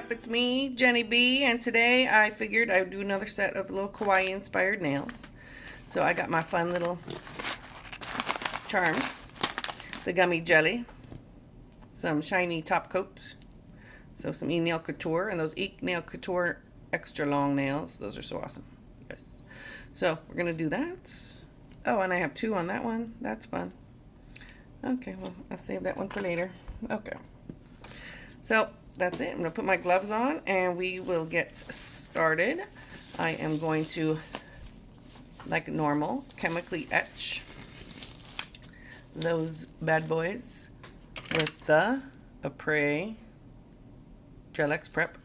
up? It's me, Jenny B, and today I figured I would do another set of little Kawaii inspired nails. So I got my fun little charms, the gummy jelly, some shiny top coat, so some e-nail couture, and those e-nail couture extra long nails, those are so awesome. Yes. So we're gonna do that. Oh, and I have two on that one. That's fun. Okay, well, I'll save that one for later. Okay. So that's it. I'm gonna put my gloves on and we will get started. I am going to, like normal, chemically etch those bad boys with the Apres Gel X Prep.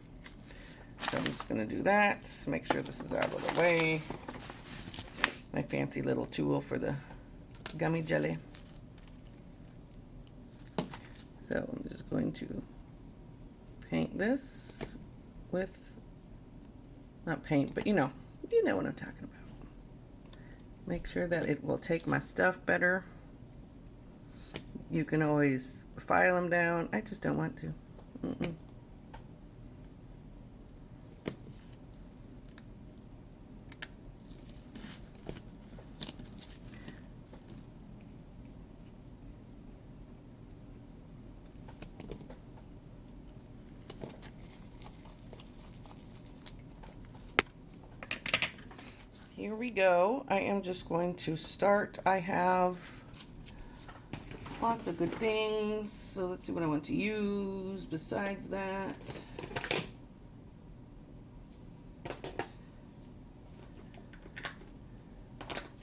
So I'm just gonna do that. Make sure this is out of the way. My fancy little tool for the gummy jelly. So I'm just going to paint this with, not paint, but you know what I'm talking about. Make sure that it will take my stuff better. You can always file them down. I just don't want to. Here we go. I am just going to start. I have lots of good things. So let's see what I want to use besides that.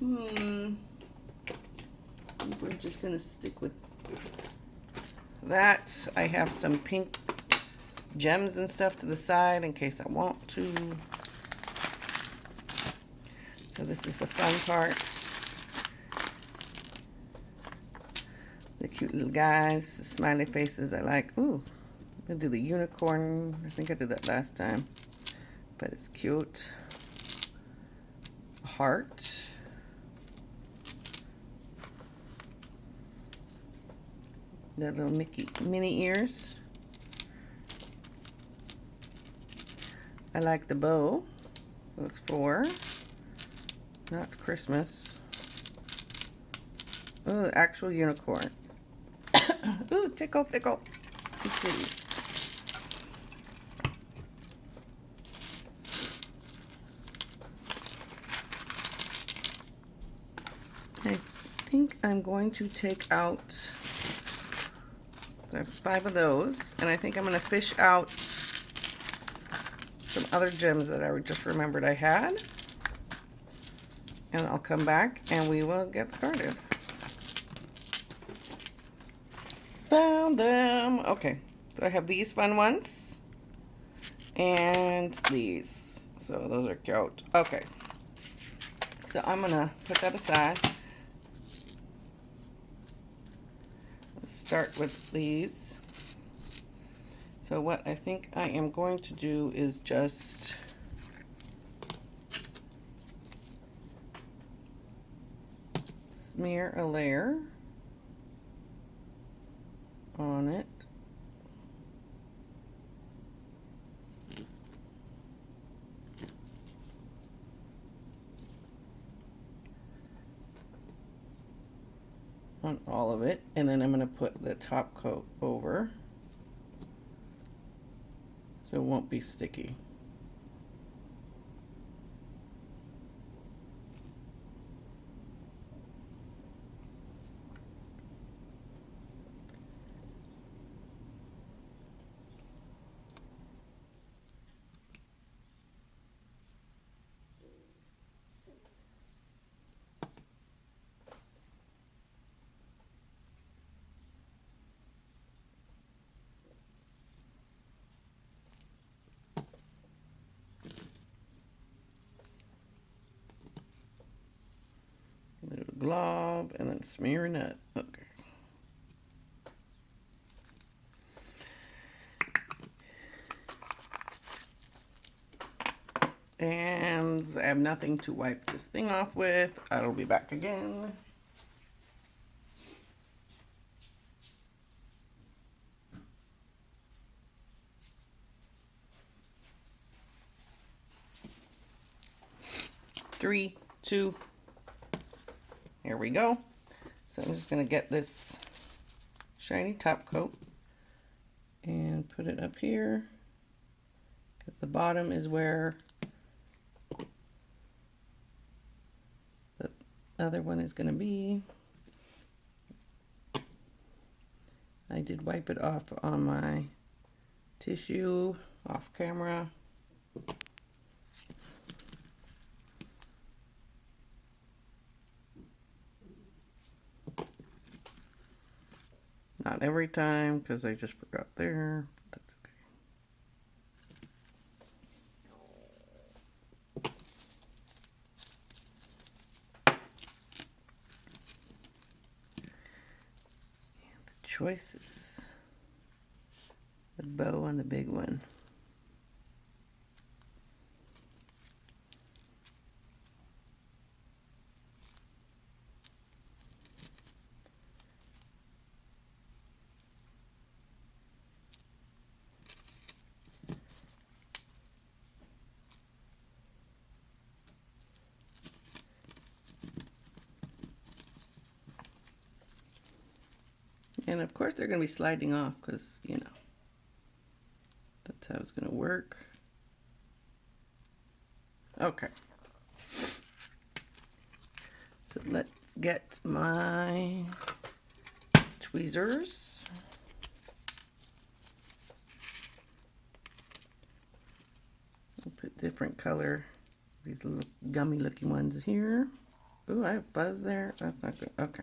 We're just going to stick with that. I have some pink gems and stuff to the side in case I want to. So this is the fun part. The cute little guys, the smiley faces I like. Ooh, I'll do the unicorn. I think I did that last time, but it's cute. Heart. The little Mickey mini ears. I like the bow. So it's 4. Now it's Christmas. Ooh, the actual unicorn. Ooh, tickle, tickle. I think I'm going to take out, I have 5 of those, and I think I'm going to fish out some other gems that I just remembered I had. And I'll come back and we will get started. Found them. Okay, so I have these fun ones and these. So those are cute. Okay, so I'm gonna put that aside. Let's start with these. So what I think I am going to do is just smear a layer on it. On all of it, and then I'm going to put the top coat over so it won't be sticky. Little glob and then smearing it. Okay. And I have nothing to wipe this thing off with. I'll be back again. 3, 2, here we go. So I'm just going to get this shiny top coat and put it up here, because the bottom is where the other one is going to be. I did wipe it off on my tissue off camera. Not every time, because I just forgot there. That's okay. And the choices. The bow on the big one. And of course they're going to be sliding off, because, you know, that's how it's going to work. Okay. So let's get my tweezers. I'll put different color, these little gummy looking ones here. Ooh, I have fuzz there. That's not good. Okay.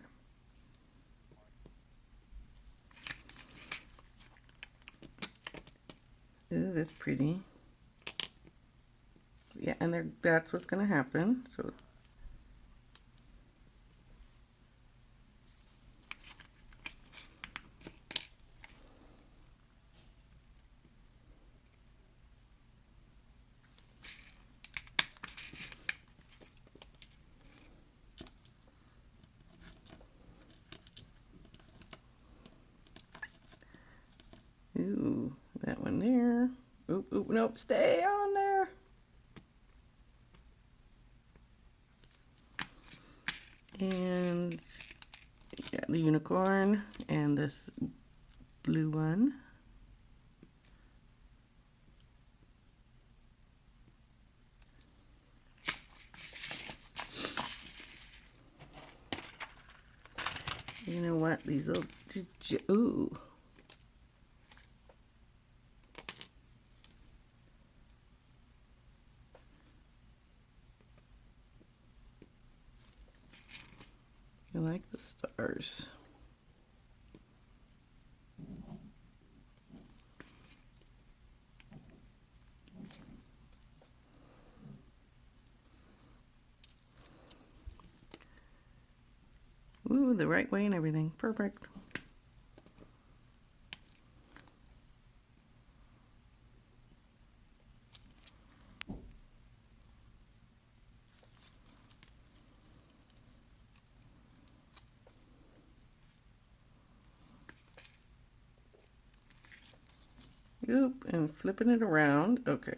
Ooh, that's pretty. Yeah, and that's what's going to happen. So ooh, that one there. Oop, oop, nope, stay on there. And yeah, the unicorn and this blue one. You know what? These little, ooh. I like the stars. Ooh, the right way and everything. Perfect. Oop, and flipping it around. Okay.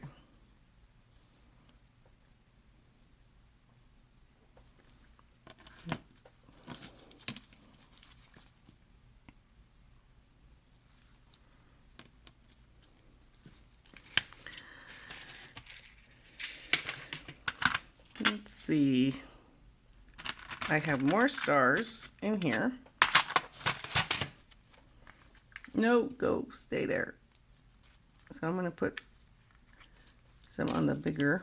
Let's see. I have more stars in here. No, go, stay there. So I'm going to put some on the bigger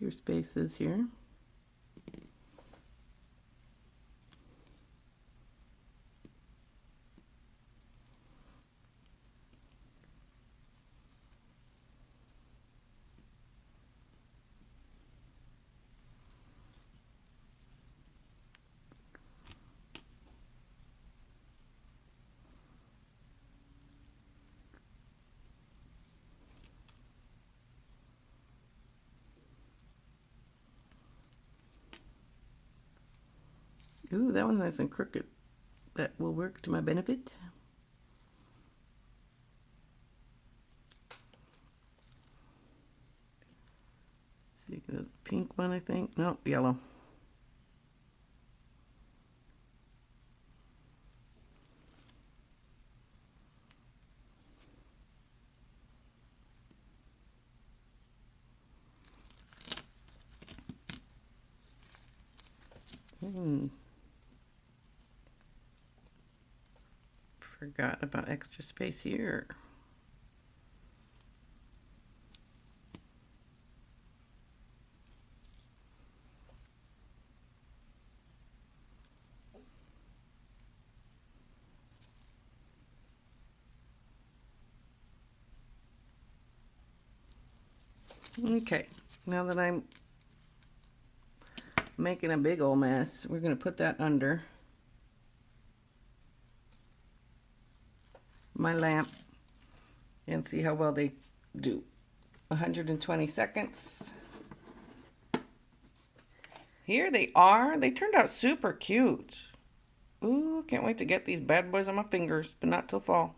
spaces here. Ooh, that one's nice and crooked. That will work to my benefit. The pink one, I think. No, yellow. Forgot about extra space here. Okay, now that I'm making a big old mess, we're going to put that under my lamp and see how well they do. 120 seconds. Here they are. They turned out super cute. Ooh, can't wait to get these bad boys on my fingers, but not till fall.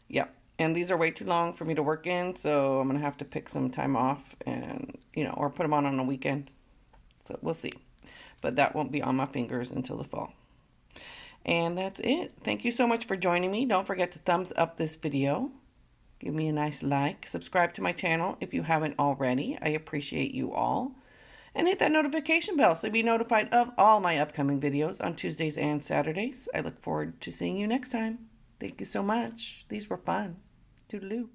Yep. And these are way too long for me to work in, so I'm going to have to pick some time off and, or put them on a weekend. So we'll see. But that won't be on my fingers until the fall. And that's it. Thank you so much for joining me. Don't forget to thumbs up this video. Give me a nice like. Subscribe to my channel if you haven't already. I appreciate you all. And hit that notification bell so you'll be notified of all my upcoming videos on Tuesdays and Saturdays. I look forward to seeing you next time. Thank you so much. These were fun. Toodaloo.